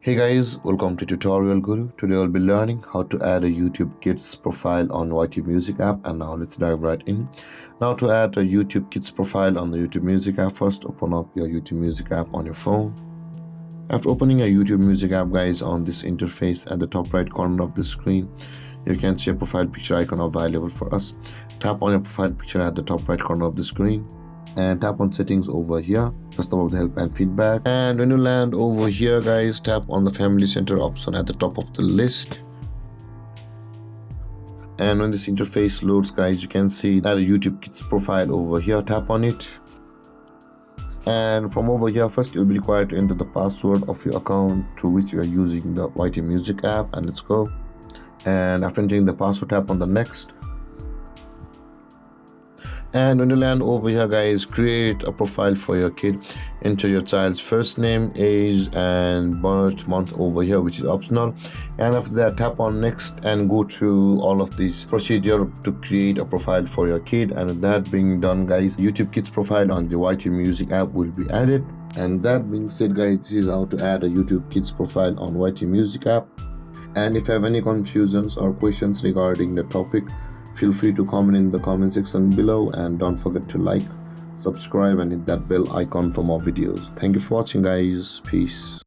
Hey guys, welcome to Tutorial Guru. Today I'll be learning how to add a YouTube Kids profile on YouTube Music app, and now let's dive right in. Now to add a YouTube Kids profile on the YouTube Music app, first open up your YouTube Music app on your phone. After opening a YouTube Music app, guys, on this interface at the top right corner of the screen, you can see a profile picture icon available for us. Tap on your profile picture at the top right corner of the screen and tap on settings over here just above the help and feedback, and when you land over here, guys, tap on the family center option at the top of the list. And when this interface loads, guys, you can see that a YouTube Kids profile over here. Tap on it, and from over here, first you'll be required to enter the password of your account through which you are using the YouTube Music app, and let's go. And after entering the password, tap on the next. And when you land over here, guys, create a profile for your kid. Enter your child's first name, age, and birth month over here, which is optional. And after that, tap on next and go through all of this procedure to create a profile for your kid. And with that being done, guys, YouTube Kids profile on the YouTube Music app will be added. And that being said, guys, this is how to add a YouTube Kids profile on YouTube Music app. And if you have any confusions or questions regarding the topic, feel free to comment in the comment section below, and don't forget to like, subscribe, and hit that bell icon for more videos. Thank you for watching, guys. Peace.